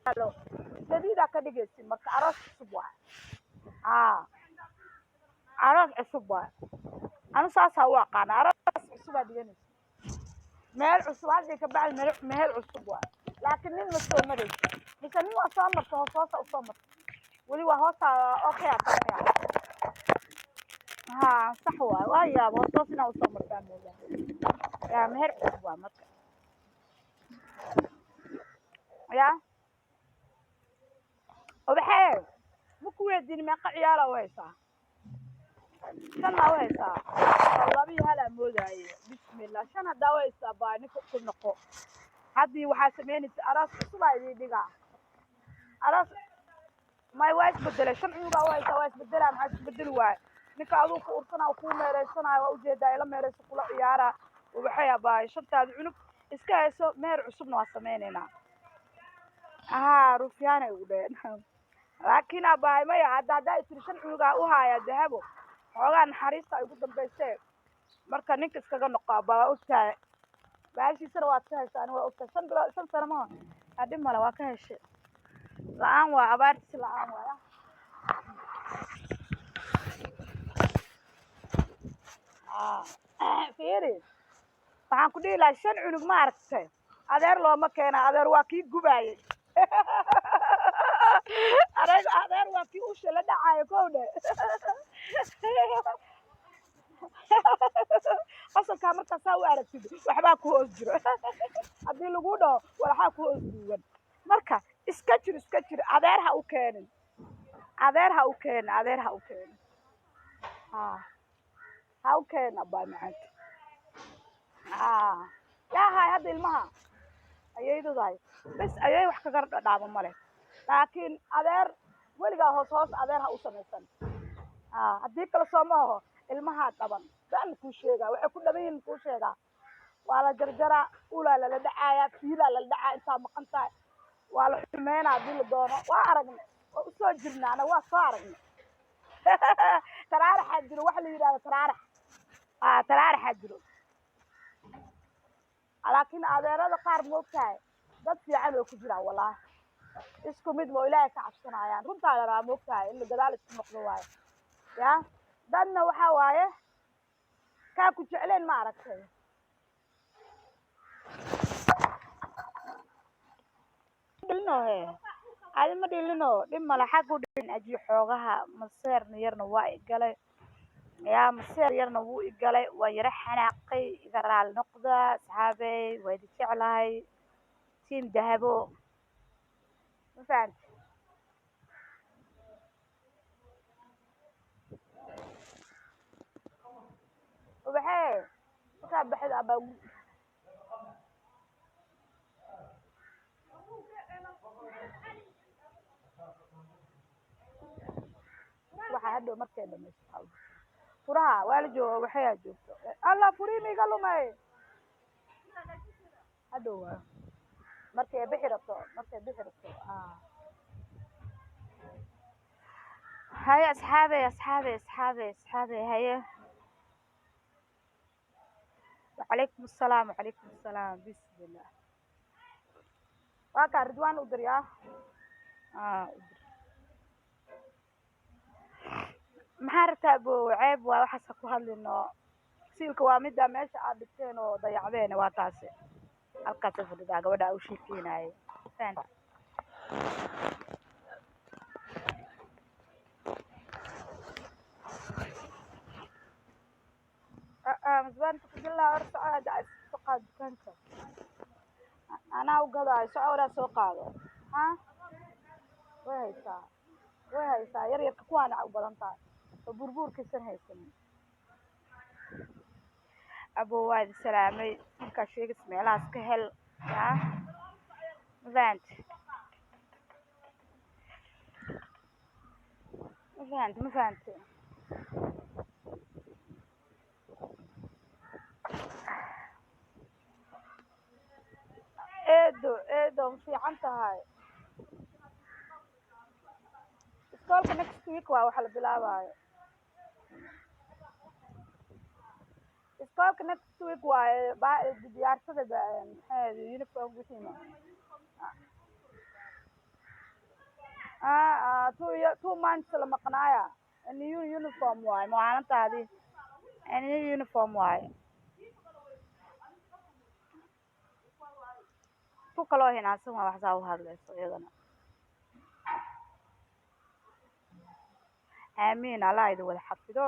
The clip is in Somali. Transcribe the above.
yaalo jadiida ka dhigaysin marka aroos cusub waay aa aroos cusub waay anu saasaa u aqaana aroos cusub aa dhiganaysa meel cusub hadda ka bacdi meel cusub waay laakiin nin ma soo maraysa mise nin waa soo marta hoosa u soo marta weli waa hoosa okay aqaanaya ها صح ويا وصوصنا وصمر كامل يا مهر عصبة مكة يا وبحير مكوية دين ما قعيالة ويسا شنا ويسا والله بي هلا مولاي بسم الله شنا دا ويسا باني كل نقو هذه وحاسمين أراس صباح دي أراس ما يواش بدله شمعوا ويسا واش بدله ما حد بدل واي ninka aduu ku ursana ku meereysanayo waa ujeedaa ila meereyso kula ciyaara waxay abaay shantaad cunug iska hayso meer cusubna waa sameeynaa rufyaana ugu dheen laakiin abaay ma hadda isri shan cunuga u haaya dahabo xoogaa naxariista ay ugu dambeysay marka ninka iskaga noqo baa ogtahay baashiisana waa ka haysaa waa ogtahay shan sano ma hadii mala waa ka heshay la'aan waa abaartiis la'aan waa fiiri waxaan ku dhihi lahaa shan cunug ma aragtay adeer looma keena adeer waa kii gubaayay adeer waa kii usha la dhacayo kowdhe qasalkaa markaa saa u aragtid waxbaa ku hoos jiro haddii lagu dhaho waxaa ku hoos duugan marka iska jir adeer ha u keenin adeer ha u keenin how can abaa macanta yaa hay hadda ilmaha ayaydudahay bes ayay wax kaga dhadhaamo male laakiin adeer weligaa hoos adeer ha u samaysan haddii kale sooma aho ilmaha dhaban baan kuu sheegaa waxay ku dhaban yihiin kuu sheegaa waa la jarjaraa ulaa lala dhacaaya fiilaa lala dhacaa intaa maqan tahay waa la xumeynaa haddii la doono waa aragnay waa usoo jirnaana waa soo aragnay taraaraxaa jiro waxa la yidhahda taraaraxaa jiro laakiin adeerada qaar moogtahay dad fiican oo ku jiraan wallaahi isku mid ma ilaahay ka cabsanayaan runtaa la rabaa moogtahay in la gadaal isku noqdo waayo ya dadna waxa waaye kaa ku jecleen ma aragtay adi ma dhilino dhib male xag u dhicin aji xoogaha maseerna yarna waa igalay yaa maseer yarna wuu igalay waa yara xanaaqay iga raali noqda asxaabey waa idi jeclahay tiim dahabo ma fahamti ubaxee markaa baxid abaa waxa hadhow markay dhamaysto furaha waa la jooga waxayaa joogto alla furiimi iga lumay hadhow waa markay bixi rabto haye asxaabey haye وعليكم السلام بسم الله واكا رضوان ودر يا maxaa rabtaa bo ceeb waa waxaas ku hadlino siilka waa midda meesha aad dhigteen oo dayacdeen waa taasi halkaas fadhidaa gabadha u sheekeynaaye faan مسبان تقول لها ارفع هذا سوق دكانك انا وقضاي سعوره سوق هذا ها وهيسا ير كوانا u badan tahay burburka san haysan abo waad salaamay marka sheegis meelaas ka hel ya ma fahanti eedo fiican tahay iskoolka next week waa waxa la bilaabayo iskoolka next week waa diyaarsada uniform wixii two months lama qanaaya new uniform waaye maalintaadii new uniform waaye tu kaloo hinaansan waa wax saa u hadlayso iyadana aamiin allah idin wada xafido